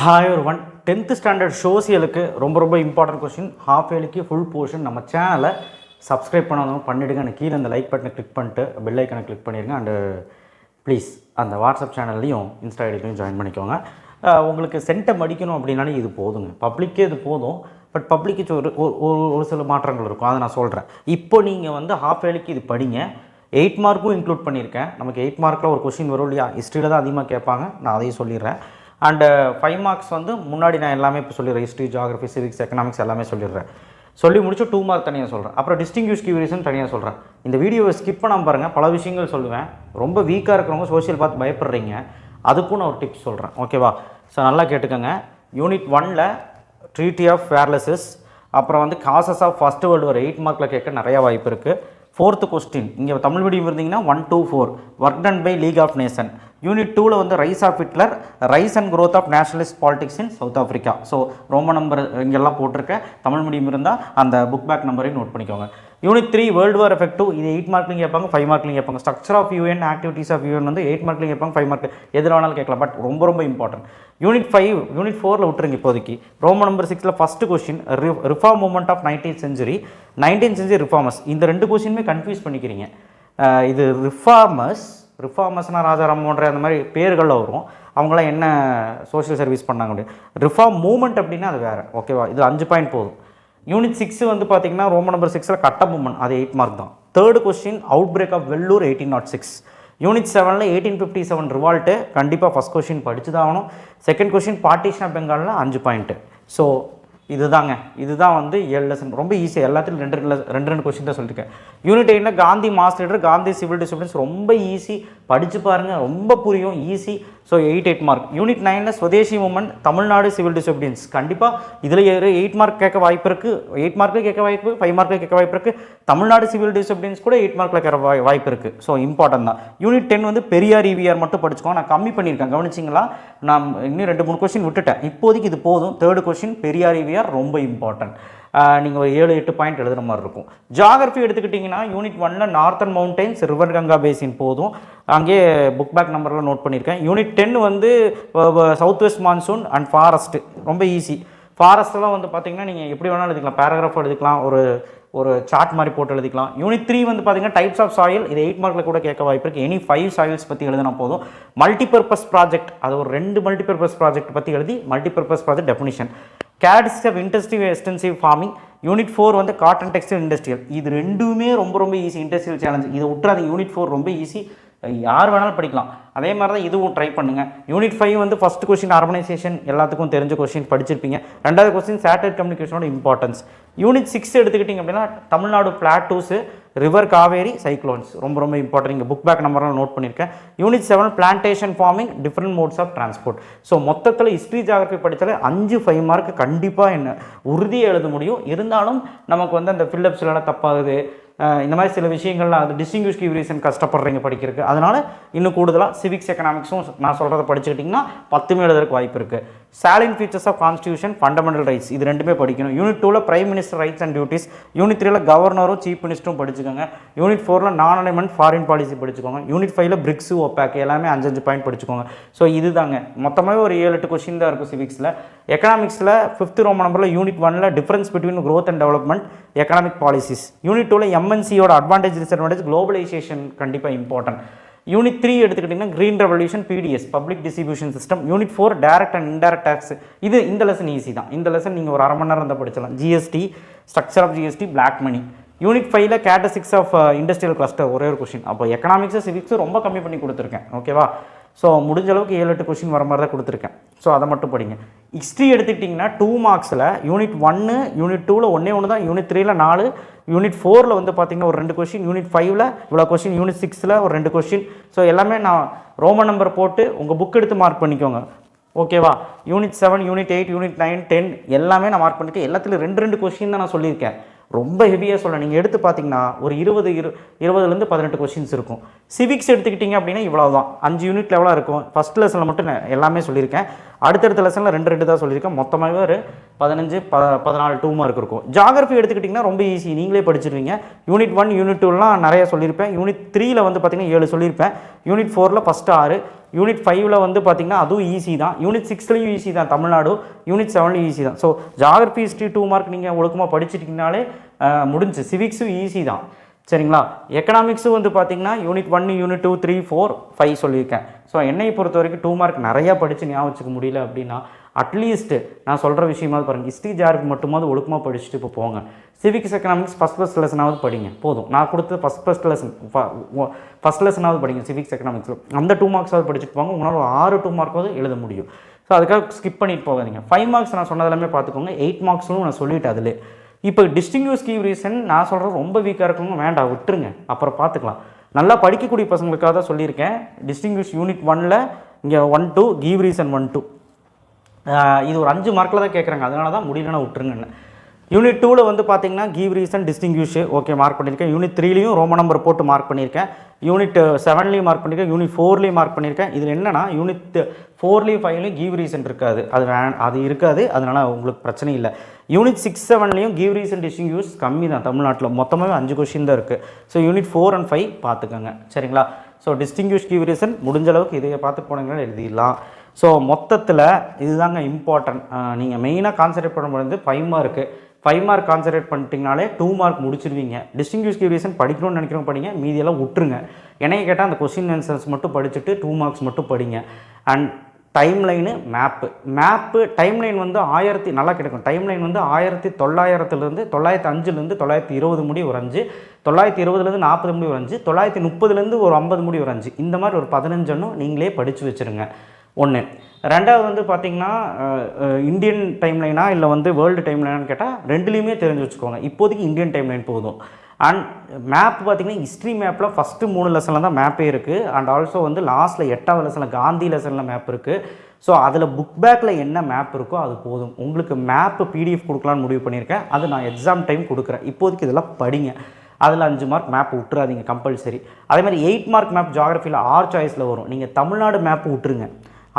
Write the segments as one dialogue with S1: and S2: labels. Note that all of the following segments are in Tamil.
S1: ஹாய் ஒரு 10th ஸ்டாண்டர்ட் சோசியலுக்கு ரொம்ப இம்பார்ட்டன்ட் கொஸ்டின் ஹாஃப் இயர்லிக்கு ஃபுல் போர்ஷன் நம்ம சேனலை சப்ஸ்கிரைப் பண்ணாதவங்க பண்ணிவிடுங்க. அந்த கீழே அந்த லைக் பட்டனை கிளிக் பண்ணிட்டு பெல் ஐக்கனை கிளிக் பண்ணிடுங்க. அண்டு ப்ளீஸ் அந்த வாட்ஸ்அப் சேனல்லையும் இன்ஸ்டா ஐடிலையும் ஜாயின் பண்ணிக்கோங்க. உங்களுக்கு சென்டம் அடிக்கணும் அப்படின்னாலே இது போதுங்க, பப்ளிக்கே இது போதும். பட் பப்ளிக்கு ஒரு சில மாற்றங்கள் இருக்கும், அதை நான் சொல்கிறேன். இப்போ நீங்கள் வந்து ஹாஃப் இயர்லிக்கு இது படிங்க. 8 மார்க்கும் இன்க்ளூட் பண்ணியிருக்கேன். நமக்கு 8 மார்க்கில் ஒரு கொஸ்டின் வரும் இல்லையா, ஹிஸ்ட்ரியில் தான் அதிகமாக கேட்பாங்க, நான் அதையும் சொல்லிடுறேன். அண்டு 5 மார்க்ஸ் வந்து முன்னாடி நான் எல்லாமே இப்போ சொல்லிடுறேன். ஹிஸ்ட்ரி, ஜியாகிரஃபி, சிவிக்ஸ், எக்கனாமிக்ஸ் எல்லாமே சொல்லிடுறேன். சொல்லி முடிச்சு 2 மார்க் தனியாக சொல்கிறேன். அப்புறம் டிஸ்டிங்யூஷ் கியூரியேஷன் தனியாக சொல்கிறேன். இந்த வீடியோவை ஸ்கிப் பண்ணாமல் பாருங்கள், பல விஷயங்கள் சொல்லுவேன். ரொம்ப வீக்காக இருக்கிறவங்க சோஷியல் பார்த்து பயப்படுறீங்க, அதுக்கும் நான் ஒரு டிப்ஸ் சொல்கிறேன், ஓகேவா? ஸோ நல்லா கேட்டுக்கோங்க. யூனிட் 1ல் ட்ரீட்டி ஆஃப் ஃபேர்லெஸஸ், அப்புறம் வந்து causes of first world war 8 மார்க்கில் கேட்க நிறையா வாய்ப்பு இருக்குது. 4th கொஸ்டின் இங்கே தமிழ் மீடியம் இருந்தீங்கன்னா 1 to 4 work done by league of nation. Unit 2ல் வந்து rise of Hitler, rise and growth of nationalist politics in South Africa. So ரொம்ப நம்பர் இங்கெல்லாம் போட்டிருக்கேன். தமிழ் மீடியம் இருந்தால் அந்த புக் பேக் நம்பரையும் நோட் பண்ணிக்கோங்க. யூனிட் 3 வேர்ல்டு வார் எஃபெக்ட் 2, இது 8 மார்க்லையும் கேட்பாங்க, 5 மார்க்லையும் கேட்பாங்க. Structure of UN, activities of UN வந்து 8 மார்க்லையும் கேட்பாங்க, 5 மார்க் எதில் வேணாலும் கேட்கலாம். பட் ரொம்ப இம்பார்ட்டன்ட். யூனிட் 5, யூனிட் 4ல் விட்டுருங்க இப்போதைக்கு. ரோமன் நம்பர் 6ல் first question reform movement of 19th century reformers. இந்த 2 கொஸ்டினுமே கன்ஃபியூஸ் பண்ணிக்கிறீங்க. இது ரிஃபார்மர்ஸ்னால் ராஜாராம் போன்ற அந்த மாதிரி பேர்களில் வரும். அவங்களாம் என்ன சோஷியல் சர்வீஸ் பண்ணாங்க அப்படி. ரிஃபார்ம் மூமெண்ட் அப்படின்னா அது வேறு, ஓகேவா? இது 5 பாயிண்ட் போதும். யூனிட் 6 வந்து பார்த்தீங்கன்னா ரோமன் நம்பர் 6ல் கட்ட மூமெண்ட், அது 8 மார்க் தான். 3rd question outbreak of Vellore 1806. Unit 7ல் 1857 ரிவால்ட்டு கண்டிப்பாக ஃபஸ்ட் கொஸ்டின் படித்து தான் ஆகணும். 2nd கொஸ்டின் பார்ட்டிஷன் ஆஃப் பெங்காலில் 5 பாயிண்ட்டு. ஸோ இதுதான் வந்து 7 லெசன். ரொம்ப ஈஸியாக எல்லாத்துலையும் 2 கொஸ்டின் தான் சொல்லியிருக்கேன். யூனிட் 8ல் Gandhi mass leader, Gandhi civil disciplines ரொம்ப ஈஸி, படித்து பாருங்கள், ரொம்ப புரியும், ஈஸி. So 8 mark. யூனிட் 9ல் Swadeshi movement, Tamil Nadu civil disciplines கண்டிப்பாக இதில் 8 மார்க் கேட்க வாய்ப்பு இருக்குது. 8 மார்க்கில் கேட்க வாய்ப்பு, 5 மார்க்கில் கேட்க வாய்ப்பு இருக்குது. தமிழ்நாடு சிவில் டிசிப்ளின்ஸ் கூட 8 மார்க்கில் கேட்க வாய்ப்பு இருக்குது. ஸோ இம்பார்ட்டன் தான். யூனிட் 10 வந்து பெரியார் EVR மட்டும் படிச்சுக்கோங்க. நான் கம்மி பண்ணியிருக்கேன், கவனிச்சிங்களா? நான் இன்னும் 2-3 கொஸ்டின் விட்டுட்டேன். இப்போதைக்கு இது போதும். 3rd கொஸ்டின் பெரியார் EVR ரொம்ப இம்பார்ட்டன்ட். நீங்கள் ஒரு 7-8 பாயிண்ட் எழுதுகிற மாதிரி இருக்கும். ஜியாகிரஃபி எடுத்துக்கிட்டிங்கன்னா யூனிட் 1ல் northern mountains, river Ganga basin போதும். அங்கே புக் பேக் நம்பரில் நோட் பண்ணியிருக்கேன். யூனிட் 10 வந்து south west monsoon and forest ரொம்ப ஈஸி. ஃபாரஸ்ட்டெல்லாம் வந்து பார்த்திங்கன்னா நீங்கள் எப்படி வேணாலும் எழுதிக்கலாம், பேராகிராஃப் எழுதிக்கலாம், ஒரு சார்ட் மாதிரி போட்டு எழுதிக்கலாம். யூனிட் 3 வந்து பார்த்திங்கன்னா டைப்ஸ் ஆஃப் சாயில், இது 8 மார்க்கில் கூட கேட்க வாய்ப்பு இருக்குது. எனி 5 சாயில்ஸ் பற்றி எழுதினா போதும். மல்டிபர்பஸ் ப்ராஜெக்ட், அது ஒரு 2 மல்டிபர்பஸ் ப்ராஜெக்ட் பற்றி எழுதி multipurpose project definition. Characteristics of industry extensive farming. Unit 4 வந்து காட்டன் டெக்ஸ்டைல் இண்டஸ்ட்ரியல், இது 2மே ரொம்ப ஈஸி. இண்டஸ்ட்ரியல் சேலஞ்ச் இதை விட்டுறாதீங்க. யூனிட் 4 ரொம்ப ஈஸி, யார் வேணாலும் படிக்கலாம். அதே மாதிரி தான் இதுவும் ட்ரை பண்ணுங்கள். யூனிட் 5 வந்து ஃபஸ்ட் கொஸ்டின் ஆர்கனைசேஷன், எல்லாத்துக்கும் தெரிஞ்ச கொஸ்டின் படிச்சிருப்பீங்க. 2வது கொஸ்டின் சேட்டலைட் கம்யூனிகேஷனோட இம்பார்ட்டன்ஸ். யூனிட் 6 எடுத்துக்கிட்டிங்க அப்படின்னா Tamil Nadu plateaus, river Kaveri, cyclones ரொம்ப இம்பார்ட்டன்ட். இங்கே புக் பேக் நம்பர்லாம் நோட் பண்ணியிருக்கேன். Unit 7 plantation farming, different modes of transport. So மொத்தத்தில் ஹிஸ்ட்ரி ஜியாகிரஃபி படித்தாலே 5 மார்க் கண்டிப்பாக என்ன உறுதியாக எழுத முடியும். இருந்தாலும் நமக்கு வந்து அந்த ஃபில்லப்ஸ்லாம் தப்பாகுது, இந்த மாதிரி சில விஷயங்கள்லாம் அது டிஸ்டிங்யூஷ் கியூரியேஷன் கஷ்டப்படுறீங்க படிக்கிறதுக்கு. அதனால் இன்னும் கூடுதலாக சிவிக்ஸ், எக்கனாமிக்ஸும் நான் சொல்கிறத படிச்சுக்கிட்டிங்கன்னா 10 எழுதுறதுக்கு வாய்ப்பு இருக்குது. Salient features of constitution, fundamental rights, இது 2மே படிக்கணும். யூனிட் 2ல் prime minister rights and duties. Unit 3ல் கவர்னரும் சீஃப் மினிஸ்டரும் படிச்சுக்கோங்க. யூனிட் 4ல் நான் அலைன்மெண்ட், ஃபாரின் பாலிசி படிச்சுக்கோங்க. யூனிட் 5ல் பிரிக்ஸு, ஒப்பேக் எல்லாமே 5 பாயிண்ட் படிச்சுக்கோங்க. ஸோ இதுதாங்க மொத்தமாகவே ஒரு 7-8 கொஸ்டின் தான் இருக்கும் சிவிக்ஸில். எக்கனாமிக்ஸில் 5th ரோமன் நம்பரில் யூனிட் 1ல் difference between growth and development, economic policies. Unit 2ல் MNCயோட அட்வான்டேஜ், டிஸ்அட்வான்டேஜ், குளோபலைசேஷன் கண்டிப்பாக இம்பார்ட்டன்ட். யூனிட் 3 எடுத்துக்கிட்டிங்கன்னா green revolution, PDS public distribution system. Unit 4 direct and indirect tax. இந்த லெசன் ஈஸி தான். இந்த லெசன் நீங்கள் ஒரு அரை மணி நேரம் இருந்தால் படிச்சலாம். GST, structure of GST, black money. Unit 5ல் கேரக்டரிஸ்டிக்ஸ் ஆஃப் இண்டஸ்ட்ரியல் கிளஸ்டர் ஒரே ஒரு கொஸ்டின். அப்போ எக்கனாமிக்ஸு, சிவிக்ஸு ரொம்ப கம்மி பண்ணி கொடுத்துருக்கேன், ஓகேவா? ஸோ முடிஞ்ச அளவுக்கு 7-8 கொஸ்டின் வர மாதிரி தான் கொடுத்துருக்கேன். ஸோ அதை மட்டும் படிங்க. ஹிஸ்ட்ரி எடுத்துக்கிட்டிங்கன்னா 2 மார்க்ஸில் யூனிட் 1, யூனிட் 2ல் 1 தான், யூனிட் 3ல் 4, யூனிட் 4ல் வந்து பார்த்திங்கன்னா ஒரு 2 கொஸ்டின், யூனிட் 5ல் இவ்வளோ கொஸ்டின், யூனிட் 6ல் ஒரு 2 கொஸ்டின். ஸோ எல்லாமே நான் ரோமன் நம்பர் போட்டு உங்கள் புக் எடுத்து மார்க் பண்ணிக்கோங்க, ஓகேவா? யூனிட் 7, யூனிட் 8, யூனிட் 9, 10 எல்லாமே நான் மார்க் பண்ணியிருக்கேன். எல்லாத்துலையும் 2 கொஸ்டின் தான் நான் சொல்லியிருக்கேன். ரொம்ப ஹெவியாக சொல்ல நீங்கள் எடுத்து பார்த்தீங்கன்னா ஒரு 20-18 கொஸ்டின்ஸ் இருக்கும். சிவிக்ஸ் எடுத்துக்கிட்டிங்க அப்படின்னா இவ்வளோ தான், 5 யூனிட் லெவலாக இருக்கும். ஃபஸ்ட் லெசனில் மட்டும் நான் எல்லாமே சொல்லியிருக்கேன். அடுத்தடுத்த லெசனில் 2 தான் சொல்லியிருக்கேன். மொத்தமாகவே ஒரு 15-14 2 மார்க் இருக்கும். ஜியாகிரஃபி எடுத்துக்கிட்டிங்கன்னா ரொம்ப ஈஸி, நீங்களே படிச்சிருவீங்க. யூனிட் 1 யூனிட் 2லாம் நிறைய சொல்லியிருப்பேன். யூனிட் 3ல் வந்து பார்த்திங்கன்னா 7 சொல்லியிருப்பேன். யூனிட் 4ல் ஃபஸ்ட்டு 6, யூனிட் 5ல் வந்து பார்த்திங்கன்னா அதுவும் ஈஸி தான். யூனிட் 6லையும் ஈஸி தான் தமிழ்நாடு, யூனிட் 7லையும் ஈஸி தான். ஸோ ஜியாகிரஃபி ஹிஸ்ட்ரி 2 மார்க் நீங்கள் ஒழுக்கமாக படிச்சிட்டிங்கனாலே முடிஞ்சு. சிவிக்ஸும் ஈஸி தான் சரிங்களா. எக்கனாமிக்ஸும் வந்து பார்த்திங்கன்னா யூனிட் 1 யூனிட் 2 3 4 5 சொல்லியிருக்கேன். ஸோ என்னை பொறுத்த வரைக்கும் 2 மார்க் நிறையா படித்து ஞாபகம் வச்சுக்க முடியல அப்படின்னா அட்லீஸ்ட்டு நான் சொல்கிற விஷயமாவது பாருங்கள், ஹிஸ்ட்ரி ஜியாகிரஃபி மட்டுமாவது ஒழுக்கமாக படிச்சுட்டு இப்போ போங்க. சிவிக்ஸ் எக்கனாமிக்ஸ் ஃபஸ்ட் லெசனாவது படிங்க போதும். நான் கொடுத்த ஃபஸ்ட் லெசனாவது படிங்க சிவிக்ஸ் எக்கனாமிக்ஸில். அந்த 2 மார்க்ஸாவது படிச்சுட்டு போங்க. உங்களால் 6 2 மார்க்காவது எழுத முடியும். ஸோ அதுக்காக ஸ்கிப் பண்ணிட்டு போகாதீங்க. 5 மார்க்ஸ் நான் சொன்னதெல்லாமே பார்த்துக்கோங்க. 8 மார்க்ஸ்லும் நான் சொல்லிவிட்டேன். அதில் இப்போ டிஸ்டிங்யூஸ் கீ ரீசன் நான் சொல்கிறது ரொம்ப வீக்காக இருக்கவங்க வேண்டாம், விட்டுருங்க, அப்புறம் பார்த்துக்கலாம். நல்லா படிக்கக்கூடிய பசங்களுக்காக தான் சொல்லியிருக்கேன். டிஸ்டிங்யூஸ் யூனிட் 1ல் இங்கே 1 2 கீவ் ரீசன் 1 2 இது ஒரு 5 மார்க்கில் தான் கேட்குறாங்க, அதனால தான் முடியலன்னா விட்டுருங்கன்னு. யூனிட் 2ல் வந்து பார்த்தீங்கன்னா give reason distinguish okay mark பண்ணியிருக்கேன். யூனிட் 3லையும் ரோம நம்பர் போட்டு மார்க் பண்ணியிருக்கேன். யூனிட் 7லையும் மார்க் பண்ணியிருக்கேன். யூனிட் 4லையும் மார்க் பண்ணியிருக்கேன். இதில் என்னென்னா யூனிட் 4லையும் 5லையும் கீவ் ரீசன் இருக்காது, அது இருக்காது, அதனால் உங்களுக்கு பிரச்சனை இல்லை. யூனிட் 6 7லையும் கீவ் ரீசன் டிஸ்டிங்யூஸ் கம்மி தான் தமிழ்நாட்டில், மொத்தமாகவே 5 கொஸ்டின் தான் இருக்குது. ஸோ யூனிட் 4 and 5 பார்த்துக்கோங்க சரிங்களா. ஸோ டிஸ்டிங்யூஷ் கீவ் ரீசன் முடிஞ்ச அளவுக்கு இதையை பார்த்து போனீங்கன்னா எழுதிடலாம். ஸோ மொத்தத்தில் இதுதாங்க இம்பார்ட்டன்ட். நீங்கள் மெயினாக கான்சன்ட்ரேட் பண்ண முடியாது 5 மார்க்கு. 5 மார்க் கான்சன்ட்ரேட் பண்ணிட்டீங்கனாலே 2 மார்க் முடிச்சிருவீங்க. டிஸ்டிங்யூஷ் கீ ரீசன் படிக்கணும்னு நினைக்கிறவங்க படிங்க, மீதியெல்லாம் விட்டுருங்க. என்னைய கேட்டால் அந்த கொஸ்டின் ஆன்சர்ஸ் மட்டும் படிச்சுட்டு 2 மார்க்ஸ் மட்டும் படிங்க. அண்ட் டைம்லைனு மேப்பு டைம்லைன் வந்து நல்லா கிடைக்கும். டைம்லைன் வந்து 1900லேருந்து 905லேருந்து 920 முடி ஒரு 5, 920லேருந்து 40 முடி ஒரு 5, 930லேருந்து ஒரு 50 முடி ஒரு 5, இந்த மாதிரி ஒரு 15 நீங்களே படித்து வச்சுருங்க. ஒன்று. ரெண்டாவது வந்து பார்த்திங்கன்னா இந்தியன் டைம்லைனா இல்லை வந்து வேர்ல்டு டைம்லைனான்னு கேட்டால் 2லேயுமே தெரிஞ்சு வச்சுக்கோங்க. இப்போதைக்கு இந்தியன் டைம்லைன் போதும். அண்ட் மேப் பார்த்திங்கன்னா ஹிஸ்ட்ரி மேப்பில் ஃபஸ்ட்டு 3 லெசனில் தான் மேப்பே இருக்குது. அண்ட் ஆல்சோ வந்து லாஸ்ட்டில் 8வது லெசனில் காந்தி லெசனில் மேப் இருக்குது. ஸோ அதில் புக் பேக்கில் என்ன மேப் இருக்கோ அது போதும். உங்களுக்கு மேப்பு பிடிஎஃப் கொடுக்கலான்னு முடிவு பண்ணியிருக்கேன். அது நான் எக்ஸாம் டைம் கொடுக்குறேன். இப்போதைக்கு இதெல்லாம் படிங்க. அதில் 5 மார்க் மேப் விட்டுறாதீங்க கம்பல்சரி. அதேமாதிரி 8 மார்க் மேப் ஜியாகிரஃபியில் 6 சாய்ஸில் வரும். நீங்கள் தமிழ்நாடு மேப்பு விட்டுருங்க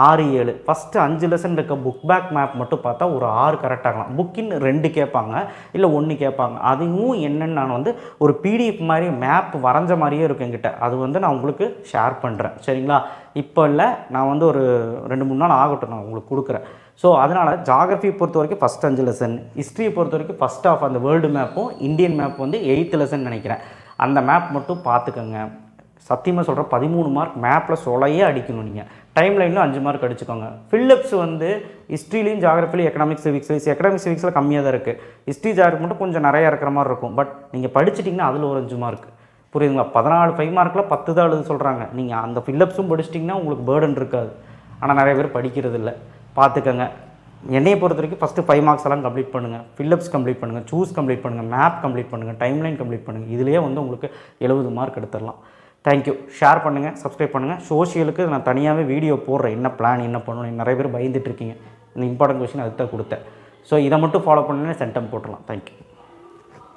S1: 6 7. ஃபஸ்ட்டு 5 லெசன் இருக்க புக் பேக் மேப் மட்டும் பார்த்தா ஒரு 6 கரெக்டாகலாம். புக்கின் 2 கேட்பாங்க, இல்லை 1 கேட்பாங்க. அதுவும் என்னென்னு நான் வந்து ஒரு பிடிஎஃப் மாதிரி மேப் வரைஞ்ச மாதிரியே இருக்கும் என்கிட்ட. அது வந்து நான் உங்களுக்கு ஷேர் பண்ணுறேன் சரிங்களா. இப்போ இல்லை, நான் வந்து ஒரு 2-3 நாள் ஆகட்டும், நான் உங்களுக்கு கொடுக்குறேன். ஸோ அதனால் ஜியாகிரஃபியை பொறுத்த வரைக்கும் ஃபஸ்ட் 5 லெசன், ஹிஸ்ட்ரியை பொறுத்த வரைக்கும் ஃபஸ்ட் ஆஃப் அந்த வேர்ல்டு மேப்பும் இந்தியன் மேப் வந்து 8th லெசன் நினைக்கிறேன். அந்த மேப் மட்டும் பார்த்துக்கோங்க. சத்தியமாக சொல்கிறேன் 13 மார்க் மேப்பில் சொலையே அடிக்கணும். நீங்கள் டைம்லைனில் 5 மார்க் அடிச்சுக்கோங்க. ஃபில்லப்ஸ் வந்து ஹிஸ்ட்ரிலையும் ஜியாகிரஃபிலையும் எக்கனாமிக்ஸ் சிவிக்ஸில் கம்மியாக தான் இருக்குது. ஹிஸ்ட்ரி ஜியாகிரஃபி மட்டும் கொஞ்சம் நிறையா இருக்கிற மாதிரி இருக்கும். பட் நீங்கள் படிச்சிட்டிங்கன்னா அதில் ஒரு 5 மார்க் புரியுதுங்களா. 14 5 மார்க்கில் 10 தான் எழுத சொல்கிறாங்க. நீங்கள் அந்த ஃபில்லப்ஸும் படிச்சிட்டிங்கன்னா உங்களுக்கு பேர்டன் இருக்காது. ஆனால் நிறைய பேர் படிக்கிறது இல்லை, பார்த்துக்கோங்க. என்னையை பொறுத்த வரைக்கும் ஃபஸ்ட்டு 5 மார்க்ஸ் எல்லாம் கம்ப்ளீட் பண்ணுங்கள். ஃபில்லப்ஸ் கம்ப்ளீட் பண்ணுங்கள், சூஸ் கம்ப்ளீட் பண்ணுங்கள், மேப் கம்ப்ளீட் பண்ணுங்கள், டைம்லைன் கம்ப்ளீட் பண்ணுங்கள். இதிலேயே வந்து உங்களுக்கு 70 மார்க் எடுத்துடலாம். தேங்க்யூ. ஷேர் பண்ணுங்கள், சப்ஸ்கிரைப் பண்ணுங்கள். சோஷியலுக்கு நான் தனியாகவே வீடியோ போடுறேன், என்ன பிளான் என்ன பண்ணணும். நிறைய பேர் பயந்துட்டுருக்கீங்க. இந்த இம்பார்ட்டன்ட் கொஸ்டின் அதுக்கு தான் கொடுத்தேன். ஸோ இதை மட்டும் ஃபாலோ பண்ணுன்னு சென்டம் போட்டுடலாம். தேங்க்யூ.